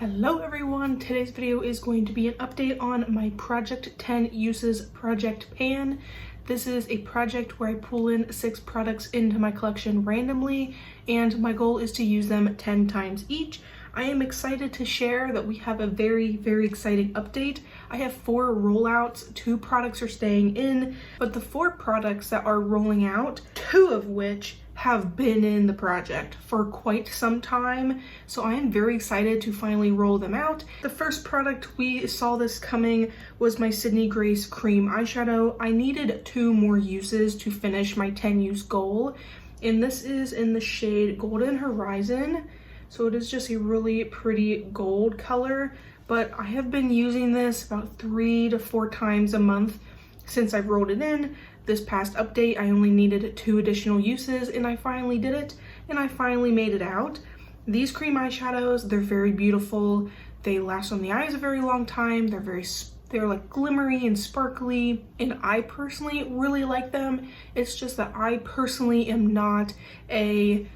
Hello everyone, today's video is going to be an update on my Project 10 Uses project pan. This is a project where I pull in 6 products into my collection randomly, and my goal is to use them 10 times each. I am excited to share that we have a very exciting update. I have 4 rollouts, 2 products are staying in, but the 4 products that are rolling out, 2 of which have been in the project for quite some time, so I am very excited to finally roll them out. The first product we saw this coming was my Sydney Grace cream eyeshadow. I needed 2 more uses to finish my 10 use goal, and this is in the shade Golden Horizon. So it is just a really pretty gold color, but I have been using this about 3 to 4 times a month since I've rolled it in. This past update, I only needed 2 additional uses, and I finally did it, and I finally made it out. These cream eyeshadows, they're very beautiful. They last on the eyes a very long time. They're like glimmery and sparkly, and I personally really like them. It's just that I personally am not a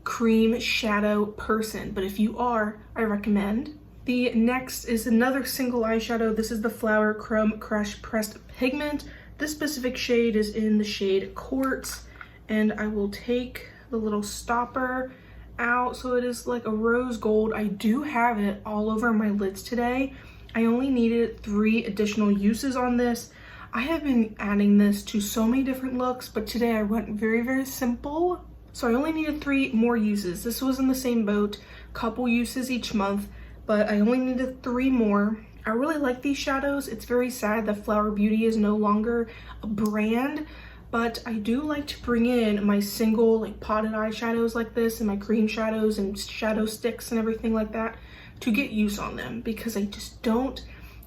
cream shadow person, but if you are, I recommend. The next is another single eyeshadow. This is the Flower Crumb Crush Pressed Pigment. This specific shade is in the shade Quartz, and I will take the little stopper out so it is like a rose gold. I do have it all over my lids today. I only needed 3 additional uses on this. I have been adding this to so many different looks, but today I went very simple. So I only needed 3 more uses. This was in the same boat, couple uses each month, but I only needed 3 more. I really like these shadows. It's very sad that Flower Beauty is no longer a brand, but I do like to bring in my single like potted eyeshadows like this, and my cream shadows and shadow sticks and everything like that to get use on them, because I just don't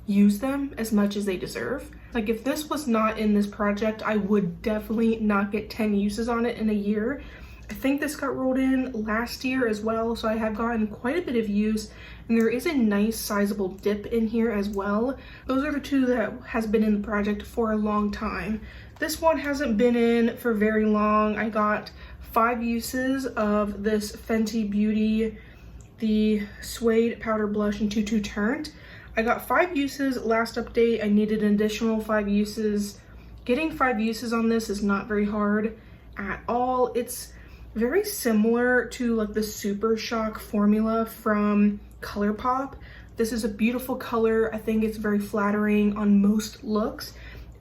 use them as much as they deserve. Like if this was not in this project, I would definitely not get 10 uses on it in a year. I think this got rolled in last year as well, so I have gotten quite a bit of use, and there is a nice sizable dip in here as well. Those are the 2 that has been in the project for a long time. This one hasn't been in for very long. I got 5 uses of this Fenty Beauty, the Suede Powder Blush in Tutu Turnt. I got 5 uses last update. I needed an additional 5 uses. Getting 5 uses on this is not very hard at all. It's very similar to like the Super Shock formula from ColourPop. This is a beautiful color. I think it's very flattering on most looks,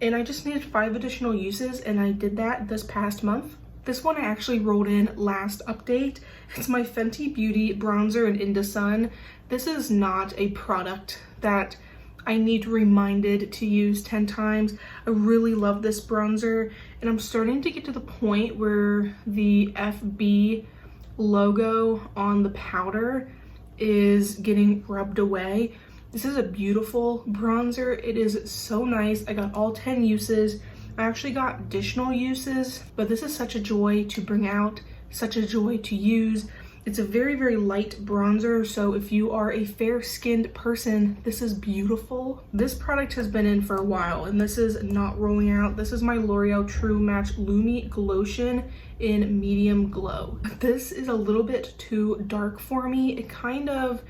and I just needed 5 additional uses, and I did that this past month. This one I actually rolled in last update. It's my Fenty Beauty bronzer in Into Sun. This is not a product that I need reminded to use 10 times. I really love this bronzer, and I'm starting to get to the point where the FB logo on the powder is getting rubbed away. This is a beautiful bronzer. It is so nice. I got all 10 uses. I actually got additional uses, but this is such a joy to bring out, such a joy to use. It's a very light bronzer, so if you are a fair-skinned person, this is beautiful. This product has been in for a while, and this is not rolling out. This is my L'Oreal True Match Lumi Glotion in Medium Glow. This is a little bit too dark for me. It kind of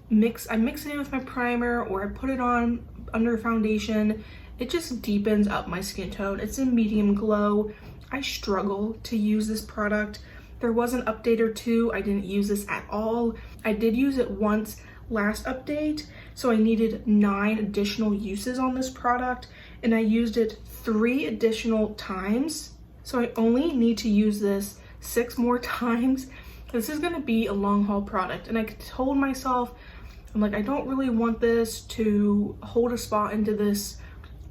I mix it in with my primer, or I put it on under foundation. It just deepens up my skin tone. It's in Medium Glow. I struggle to use this product. There was an update or 2. I didn't use this at all. I did use it once last update, so I needed 9 additional uses on this product, and I used it 3 additional times. So I only need to use this 6 more times. This is gonna be a long haul product, and I told myself, I'm like, I don't really want this to hold a spot into this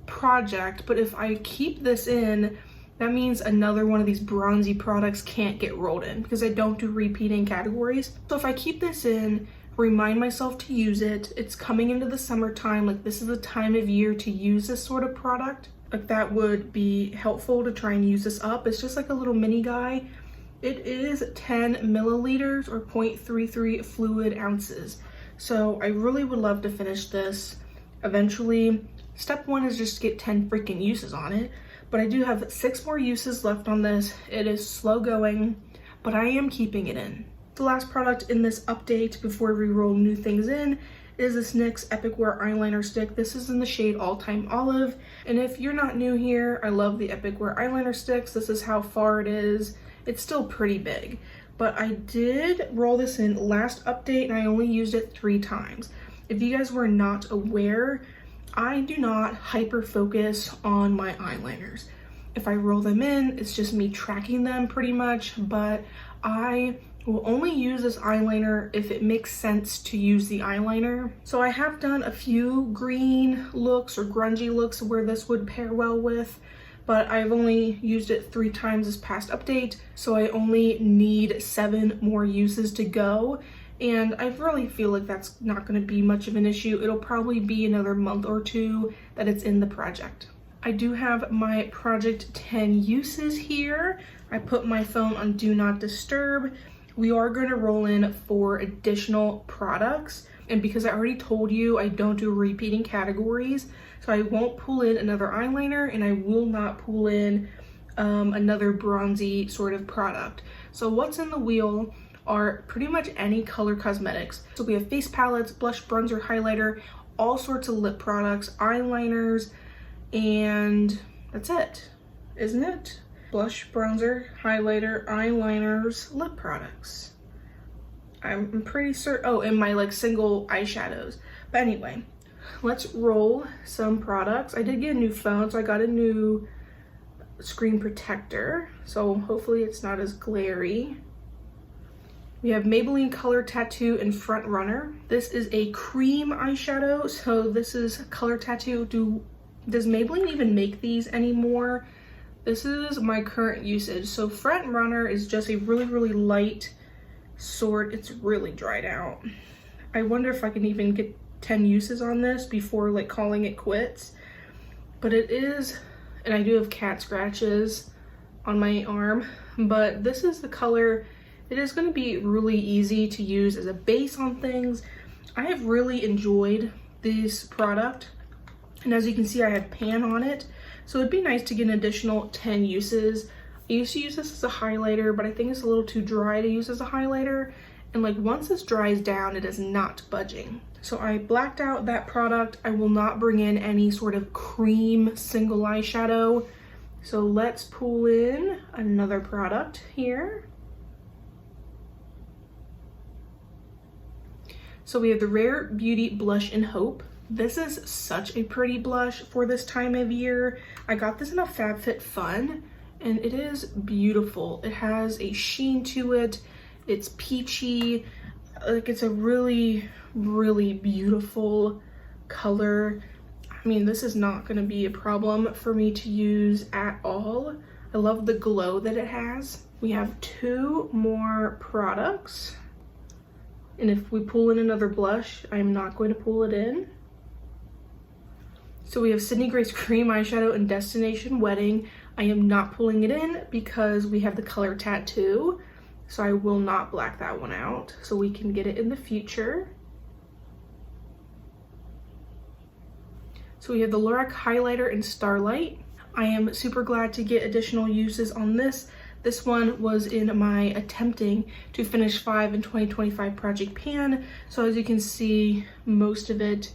project, but if I keep this in, that means another one of these bronzy products can't get rolled in, because I don't do repeating categories. So if I keep this in, remind myself to use it, it's coming into the summertime, like this is the time of year to use this sort of product. Like that would be helpful to try and use this up. It's just like a little mini guy. It is 10 milliliters or 0.33 fluid ounces. So I really would love to finish this eventually. Step 1 is just to get 10 freaking uses on it. But I do have 6 more uses left on this. It is slow going, but I am keeping it in. The last product in this update before we roll new things in is this NYX Epic Wear eyeliner stick. This is in the shade All Time Olive. And if you're not new here, I love the Epic Wear eyeliner sticks. This is how far it is. It's still pretty big, but I did roll this in last update and I only used it 3 times. If you guys were not aware, I do not hyper focus on my eyeliners. If I roll them in, it's just me tracking them pretty much, but I will only use this eyeliner if it makes sense to use the eyeliner. So I have done a few green looks or grungy looks where this would pair well with, but I've only used it 3 times this past update, so I only need 7 more uses to go. And I really feel like that's not going to be much of an issue. It'll probably be another month or 2 that it's in the project. I do have my project 10 uses here. I put my phone on Do Not Disturb. We are going to roll in 4 additional products. And because I already told you I don't do repeating categories, so I won't pull in another eyeliner and I will not pull in another bronzy sort of product. So what's in the wheel are pretty much any color cosmetics. So we have face palettes, blush, bronzer, highlighter, all sorts of lip products, eyeliners, and that's it, isn't it? Blush, bronzer, highlighter, eyeliners, lip products. I'm pretty certain, oh, and my like single eyeshadows. But anyway, let's roll some products. I did get a new phone, so I got a new screen protector. So hopefully it's not as glary. We have Maybelline Color Tattoo and Front Runner. This is a cream eyeshadow, so this is Color Tattoo. Does Maybelline even make these anymore? This is my current usage. So Front Runner is just a really, really light sort. It's really dried out. I wonder if I can even get 10 uses on this before like calling it quits. But it is, and I do have cat scratches on my arm, but this is the color. It is going to be really easy to use as a base on things. I have really enjoyed this product. And as you can see, I had pan on it. So it'd be nice to get an additional 10 uses. I used to use this as a highlighter, but I think it's a little too dry to use as a highlighter. And like once this dries down, it is not budging. So I blacked out that product. I will not bring in any sort of cream single eyeshadow. So let's pull in another product here. So we have the Rare Beauty Blush in Hope. This is such a pretty blush for this time of year. I got this in a FabFitFun and it is beautiful. It has a sheen to it. It's peachy. Like it's a really, really beautiful color. I mean, this is not going to be a problem for me to use at all. I love the glow that it has. We have 2 more products. And if we pull in another blush, I'm not going to pull it in. So we have Sydney Grace Cream Eyeshadow and Destination Wedding. I am not pulling it in because we have the Color Tattoo. So I will not black that one out so we can get it in the future. So we have the Lorac Highlighter in Starlight. I am super glad to get additional uses on this. This one was in my attempting to finish 5 in 2025 Project Pan. So as you can see, most of it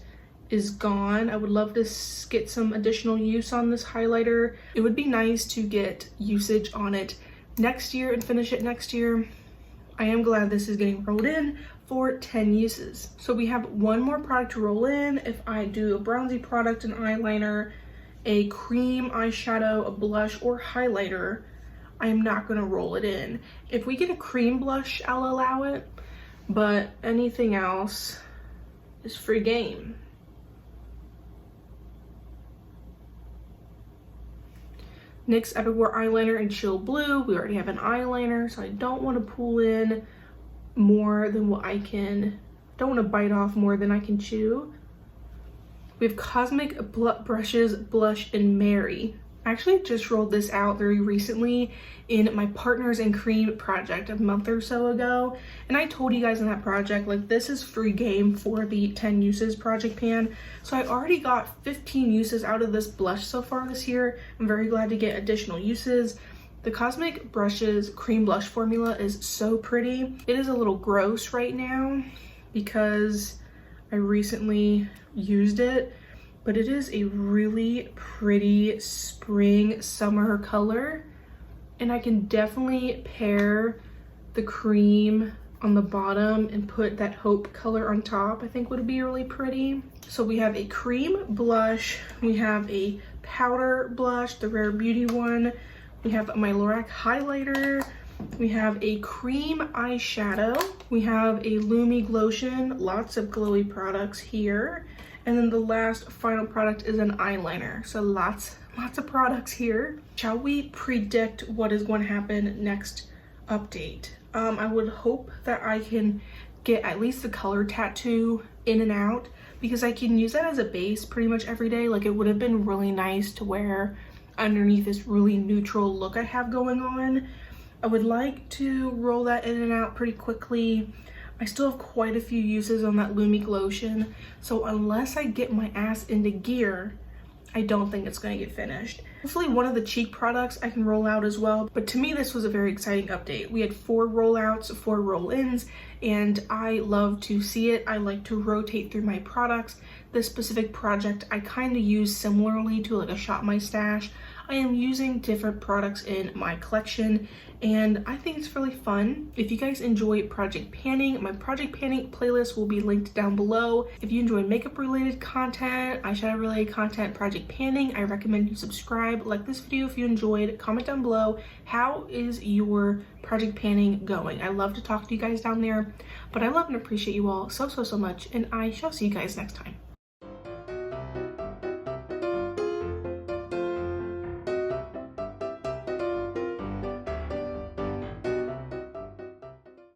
is gone. I would love to get some additional use on this highlighter. It would be nice to get usage on it next year and finish it next year. I am glad this is getting rolled in for 10 uses. So we have 1 more product to roll in. If I do a bronzy product, an eyeliner, a cream eyeshadow, a blush, or highlighter, I am not going to roll it in. If we get a cream blush, I'll allow it, but anything else is free game. NYX Epic Wear Eyeliner in Chill Blue. We already have an eyeliner, so I don't want to pull in more than what I can. Don't want to bite off more than I can chew. We have Cosmic Brushes Blush in Mary. I actually just rolled this out very recently in my Partners in Cream project a month or so ago. And I told you guys in that project, like, this is free game for the 10 uses Project Pan. So I already got 15 uses out of this blush so far this year. I'm very glad to get additional uses. The Cosmic Brushes cream blush formula is so pretty. It is a little gross right now because I recently used it, but it is a really pretty spring summer color, and I can definitely pair the cream on the bottom and put that Hope color on top. I think would be really pretty. So we have a cream blush, we have a powder blush, the Rare Beauty one, we have my Lorac highlighter, we have a cream eyeshadow, we have a Lumi Glotion, lots of glowy products here, and then the last final product is an eyeliner. So lots of products here. Shall we predict what is going to happen next update? I would hope that I can get at least the color tattoo in and out, because I can use that as a base pretty much every day. Like, it would have been really nice to wear underneath this really neutral look I have going on. I would like to roll that in and out pretty quickly. I still have quite a few uses on that Lumi Glotion, so unless I get my ass into gear, I don't think it's going to get finished. Hopefully one of the cheek products I can roll out as well, but to me this was a very exciting update. We had 4 rollouts, 4 roll-ins, and I love to see it. I like to rotate through my products. This specific project I kind of use similarly to like a Shop My Stash. I am using different products in my collection, and I think it's really fun. If you guys enjoy project panning, my project panning playlist will be linked down below. If you enjoy makeup related content, eyeshadow related content, project panning, I recommend you subscribe, like this video if you enjoyed, comment down below. How is your project panning going? I love to talk to you guys down there, but I love and appreciate you all so much, and I shall see you guys next time.